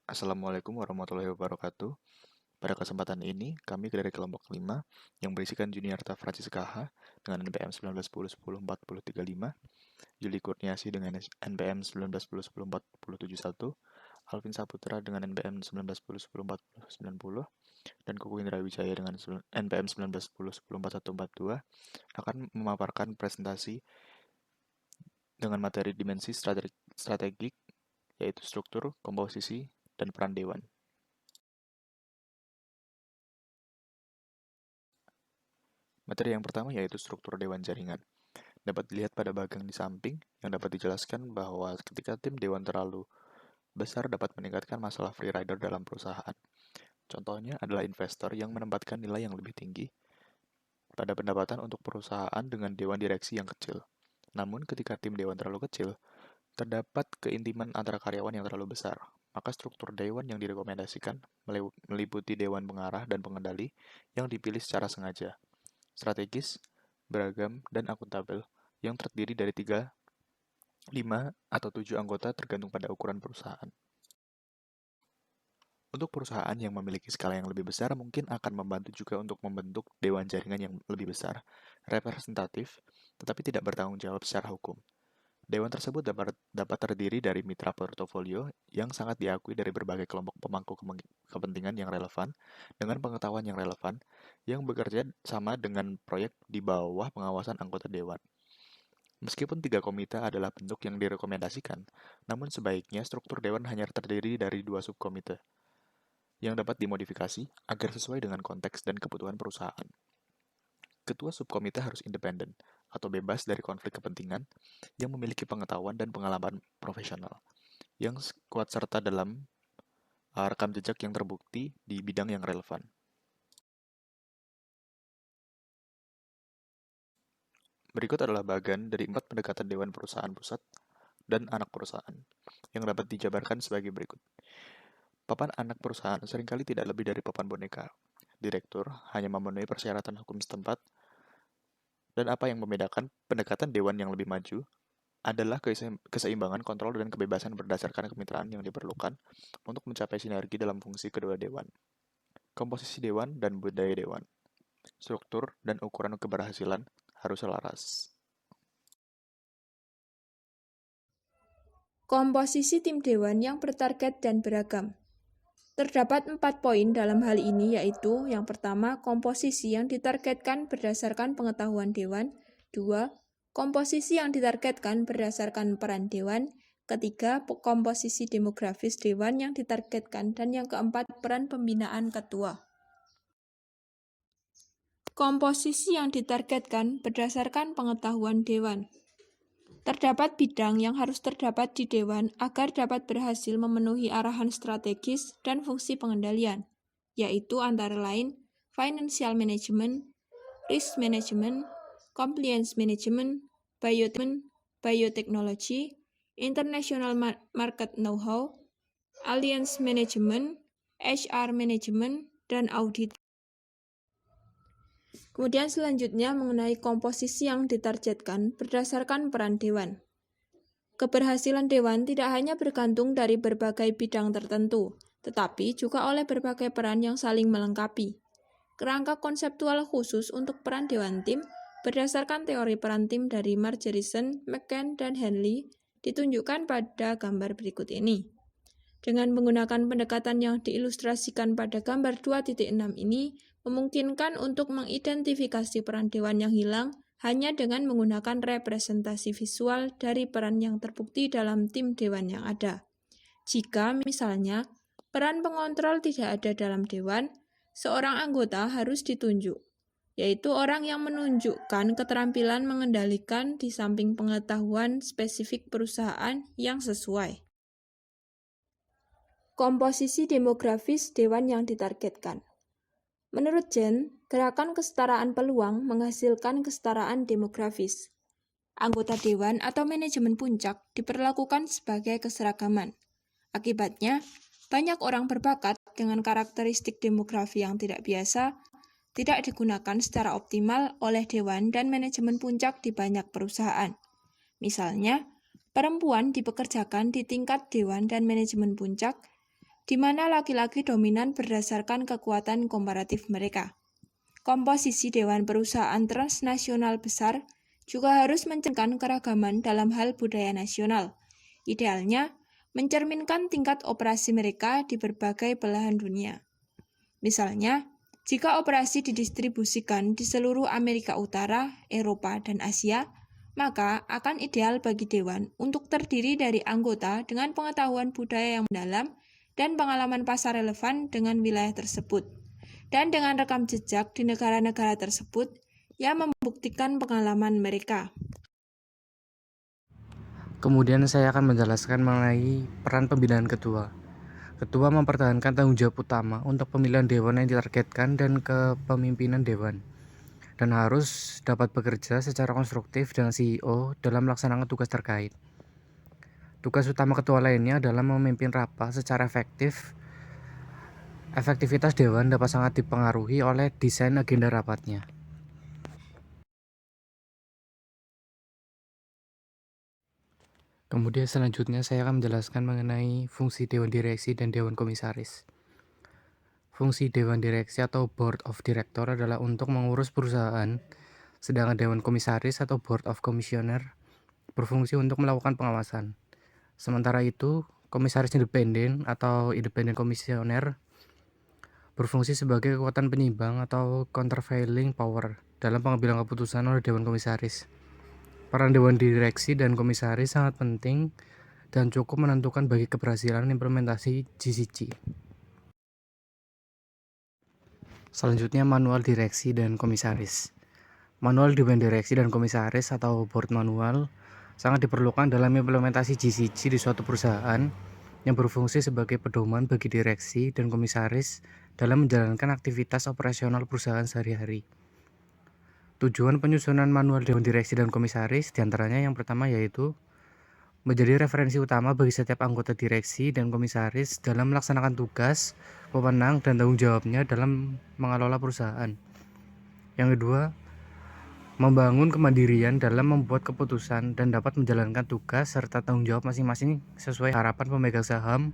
Assalamualaikum warahmatullahi wabarakatuh. Pada kesempatan ini, kami dari kelompok 5 yang berisikan Juniarta Francisca H dengan NPM 1910104035, Juli Kurniasi dengan NPM 1910104071, Alvin Saputra dengan NPM 1910104090, dan Kuku Indra Wijaya dengan NPM 1910104142 akan memaparkan presentasi dengan materi dimensi strategik, yaitu struktur, komposisi, dan peran dewan. Materi yang pertama yaitu struktur dewan jaringan. Dapat dilihat pada bagian di samping yang dapat dijelaskan bahwa ketika tim dewan terlalu besar dapat meningkatkan masalah free rider dalam perusahaan. Contohnya adalah investor yang menempatkan nilai yang lebih tinggi pada pendapatan untuk perusahaan dengan dewan direksi yang kecil. Namun ketika tim dewan terlalu kecil, terdapat keintiman antara karyawan yang terlalu besar. Maka struktur dewan yang direkomendasikan meliputi dewan pengarah dan pengendali yang dipilih secara sengaja, strategis, beragam, dan akuntabel, yang terdiri dari 3, 5, atau 7 anggota tergantung pada ukuran perusahaan. Untuk perusahaan yang memiliki skala yang lebih besar mungkin akan membantu juga untuk membentuk dewan jaringan yang lebih besar, representatif, tetapi tidak bertanggung jawab secara hukum. Dewan tersebut dapat terdiri dari mitra portofolio yang sangat diakui dari berbagai kelompok pemangku kepentingan yang relevan, dengan pengetahuan yang relevan, yang bekerja sama dengan proyek di bawah pengawasan anggota dewan. Meskipun 3 komite adalah bentuk yang direkomendasikan, namun sebaiknya struktur dewan hanya terdiri dari 2 subkomite, yang dapat dimodifikasi agar sesuai dengan konteks dan kebutuhan perusahaan. Ketua subkomite harus independen atau bebas dari konflik kepentingan, yang memiliki pengetahuan dan pengalaman profesional, yang kuat serta dalam rekam jejak yang terbukti di bidang yang relevan. Berikut adalah bagian dari 4 pendekatan Dewan Perusahaan Pusat dan Anak Perusahaan, yang dapat dijabarkan sebagai berikut. Papan anak perusahaan seringkali tidak lebih dari papan boneka. Direktur hanya memenuhi persyaratan hukum setempat, dan apa yang membedakan pendekatan dewan yang lebih maju adalah keseimbangan kontrol dan kebebasan berdasarkan kemitraan yang diperlukan untuk mencapai sinergi dalam fungsi kedua dewan. Komposisi dewan dan budaya dewan, struktur dan ukuran keberhasilan harus selaras. Komposisi tim dewan yang bertarget dan beragam. Terdapat 4 poin dalam hal ini, yaitu yang pertama, komposisi yang ditargetkan berdasarkan pengetahuan dewan. 2. Komposisi yang ditargetkan berdasarkan peran dewan. Ketiga, komposisi demografis dewan yang ditargetkan. Dan yang keempat, peran pembinaan ketua. Komposisi yang ditargetkan berdasarkan pengetahuan dewan. Terdapat bidang yang harus terdapat di dewan agar dapat berhasil memenuhi arahan strategis dan fungsi pengendalian, yaitu antara lain financial management, risk management, compliance management, biotechnology, international market know-how, alliance management, HR management, dan audit. Kemudian selanjutnya mengenai komposisi yang ditargetkan berdasarkan peran dewan. Keberhasilan dewan tidak hanya bergantung dari berbagai bidang tertentu, tetapi juga oleh berbagai peran yang saling melengkapi. Kerangka konseptual khusus untuk peran dewan tim berdasarkan teori peran tim dari Margerison, McCann, dan Henley ditunjukkan pada gambar berikut ini. Dengan menggunakan pendekatan yang diilustrasikan pada gambar 2.6 ini, memungkinkan untuk mengidentifikasi peran dewan yang hilang hanya dengan menggunakan representasi visual dari peran yang terbukti dalam tim dewan yang ada. Jika misalnya peran pengontrol tidak ada dalam dewan, seorang anggota harus ditunjuk, yaitu orang yang menunjukkan keterampilan mengendalikan di samping pengetahuan spesifik perusahaan yang sesuai. Komposisi demografis dewan yang ditargetkan. Menurut Jen, gerakan kesetaraan peluang menghasilkan kesetaraan demografis. Anggota dewan atau manajemen puncak diperlakukan sebagai keseragaman. Akibatnya, banyak orang berbakat dengan karakteristik demografi yang tidak biasa tidak digunakan secara optimal oleh dewan dan manajemen puncak di banyak perusahaan. Misalnya, perempuan dipekerjakan di tingkat dewan dan manajemen puncak di mana laki-laki dominan berdasarkan kekuatan komparatif mereka. Komposisi dewan perusahaan transnasional besar juga harus mencerminkan keragaman dalam hal budaya nasional. Idealnya, mencerminkan tingkat operasi mereka di berbagai belahan dunia. Misalnya, jika operasi didistribusikan di seluruh Amerika Utara, Eropa, dan Asia, maka akan ideal bagi dewan untuk terdiri dari anggota dengan pengetahuan budaya yang mendalam dan pengalaman pasar relevan dengan wilayah tersebut, dan dengan rekam jejak di negara-negara tersebut yang membuktikan pengalaman mereka. Kemudian saya akan menjelaskan mengenai peran pembinaan ketua. Ketua mempertahankan tanggung jawab utama untuk pemilihan dewan yang ditargetkan dan kepemimpinan dewan, dan harus dapat bekerja secara konstruktif dengan CEO dalam melaksanakan tugas terkait. Tugas utama ketua lainnya adalah memimpin rapat secara efektif. Efektivitas dewan dapat sangat dipengaruhi oleh desain agenda rapatnya. Kemudian selanjutnya saya akan menjelaskan mengenai fungsi Dewan Direksi dan Dewan Komisaris. Fungsi Dewan Direksi atau Board of Director adalah untuk mengurus perusahaan, sedangkan Dewan Komisaris atau Board of Commissioner berfungsi untuk melakukan pengawasan. Sementara itu, Komisaris Independen atau Independent Commissioner berfungsi sebagai kekuatan penyimbang atau countervailing power dalam pengambilan keputusan oleh Dewan Komisaris. Peran Dewan Direksi dan Komisaris sangat penting dan cukup menentukan bagi keberhasilan implementasi GCC. Selanjutnya, manual direksi dan komisaris. Manual Dewan Direksi dan Komisaris atau Board Manual sangat diperlukan dalam implementasi GCC di suatu perusahaan yang berfungsi sebagai pedoman bagi direksi dan komisaris dalam menjalankan aktivitas operasional perusahaan sehari-hari. Tujuan penyusunan manual Dewan Direksi dan Komisaris diantaranya yang pertama yaitu menjadi referensi utama bagi setiap anggota direksi dan komisaris dalam melaksanakan tugas, wewenang, dan tanggung jawabnya dalam mengelola perusahaan. Yang kedua, membangun kemandirian dalam membuat keputusan dan dapat menjalankan tugas serta tanggung jawab masing-masing sesuai harapan pemegang saham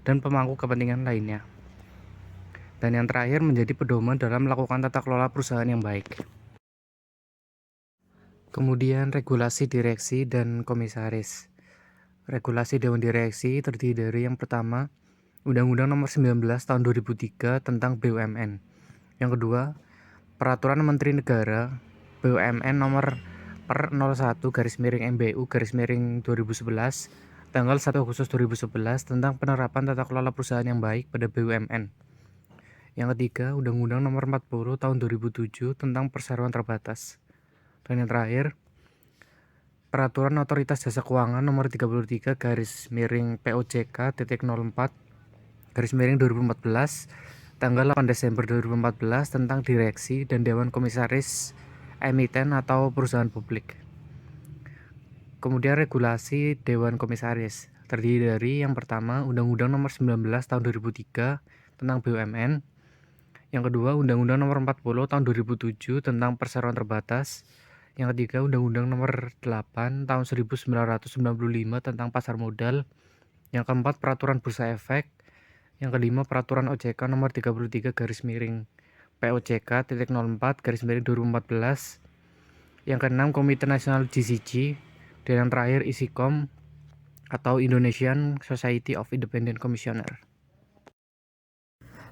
dan pemangku kepentingan lainnya. Dan yang terakhir, menjadi pedoman dalam melakukan tata kelola perusahaan yang baik. Kemudian regulasi direksi dan komisaris. Regulasi Dewan Direksi terdiri dari yang pertama, Undang-Undang Nomor 19 Tahun 2003 tentang BUMN. Yang kedua, Peraturan Menteri Negara BUMN Nomor per 01/MBU/2011 tanggal 1 Agustus 2011 tentang penerapan tata kelola perusahaan yang baik pada BUMN. Yang ketiga, Undang-Undang Nomor 40 Tahun 2007 tentang perseroan terbatas. Dan yang terakhir, Peraturan Otoritas Jasa Keuangan Nomor 33/GARIS-04/2014 tanggal 8 Desember 2014 tentang Direksi dan Dewan Komisaris Emiten atau Perusahaan Publik. Kemudian regulasi Dewan Komisaris terdiri dari yang pertama Undang-Undang Nomor 19 Tahun 2003 tentang BUMN. Yang kedua, Undang-Undang Nomor 40 Tahun 2007 tentang perseroan terbatas. Yang ketiga, Undang-Undang Nomor 8 Tahun 1995 tentang pasar modal. Yang keempat, Peraturan Bursa Efek. Yang kelima, Peraturan OJK Nomor 33/POJK.04/2014. Yang keenam, Komite Nasional GCC. Dan yang terakhir, ISICOM atau Indonesian Society of Independent Commissioner.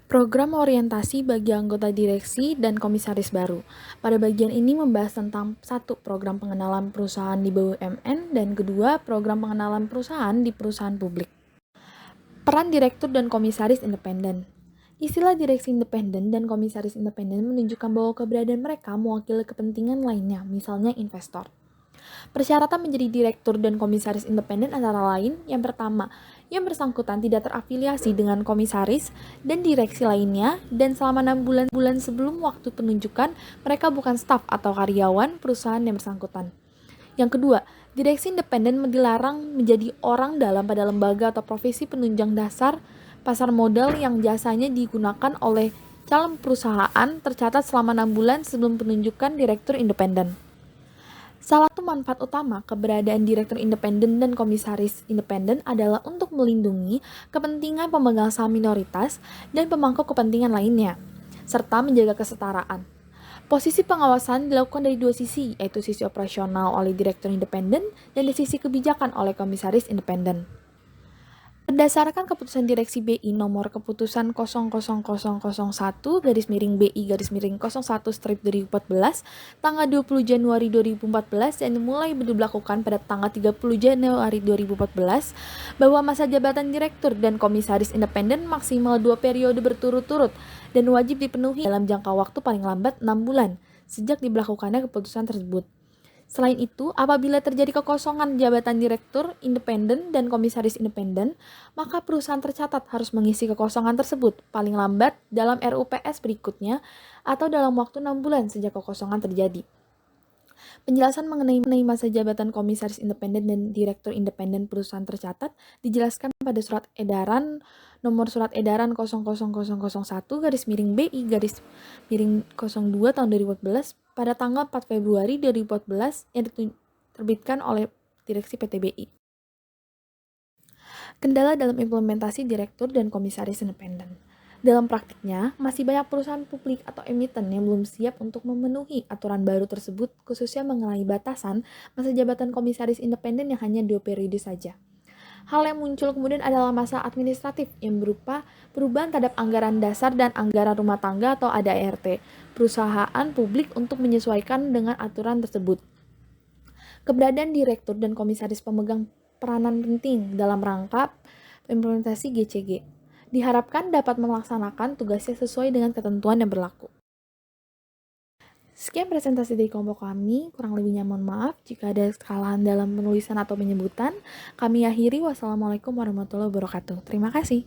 Program orientasi bagi anggota direksi dan komisaris baru. Pada bagian ini membahas tentang 1. Program pengenalan perusahaan di BUMN dan kedua, program pengenalan perusahaan di perusahaan publik. Peran direktur dan komisaris independen. Istilah direksi independen dan komisaris independen menunjukkan bahwa keberadaan mereka mewakili kepentingan lainnya, misalnya investor. Persyaratan menjadi direktur dan komisaris independen antara lain, yang pertama, yang bersangkutan tidak terafiliasi dengan komisaris dan direksi lainnya, dan selama 6 bulan sebelum waktu penunjukan, mereka bukan staf atau karyawan perusahaan yang bersangkutan. Yang kedua, direksi independen dilarang menjadi orang dalam pada lembaga atau profesi penunjang dasar pasar modal yang jasanya digunakan oleh calon perusahaan tercatat selama 6 bulan sebelum penunjukan direktur independen. Salah satu manfaat utama keberadaan direktur independen dan komisaris independen adalah untuk melindungi kepentingan pemegang saham minoritas dan pemangku kepentingan lainnya, serta menjaga kesetaraan. Posisi pengawasan dilakukan dari dua sisi, yaitu sisi operasional oleh direktur independen dan dari sisi kebijakan oleh komisaris independen. Berdasarkan keputusan Direksi BI nomor keputusan 00001-BI-01/2014 tanggal 20 Januari 2014 yang mulai diberlakukan pada tanggal 30 Januari 2014 bahwa masa jabatan direktur dan komisaris independen maksimal 2 periode berturut-turut dan wajib dipenuhi dalam jangka waktu paling lambat 6 bulan sejak diberlakukannya keputusan tersebut. Selain itu, apabila terjadi kekosongan jabatan direktur independen dan komisaris independen, maka perusahaan tercatat harus mengisi kekosongan tersebut paling lambat dalam RUPS berikutnya atau dalam waktu 6 bulan sejak kekosongan terjadi. Penjelasan mengenai masa jabatan komisaris independen dan direktur independen perusahaan tercatat dijelaskan pada surat edaran nomor surat edaran 00001-BI-02 tahun 2014 pada tanggal 4 Februari 2014 yang diterbitkan oleh Direksi PT BI. Kendala dalam implementasi direktur dan komisaris independen. Dalam praktiknya, masih banyak perusahaan publik atau emiten yang belum siap untuk memenuhi aturan baru tersebut, khususnya mengenai batasan masa jabatan komisaris independen yang hanya 2 periode saja. Hal yang muncul kemudian adalah masa administratif yang berupa perubahan terhadap anggaran dasar dan anggaran rumah tangga atau ADART perusahaan publik untuk menyesuaikan dengan aturan tersebut. Keberadaan direktur dan komisaris pemegang peranan penting dalam rangka implementasi GCG diharapkan dapat melaksanakan tugasnya sesuai dengan ketentuan yang berlaku. Sekian presentasi dari kelompok kami, kurang lebihnya mohon maaf jika ada kesalahan dalam penulisan atau penyebutan. Kami akhiri, wassalamualaikum warahmatullahi wabarakatuh. Terima kasih.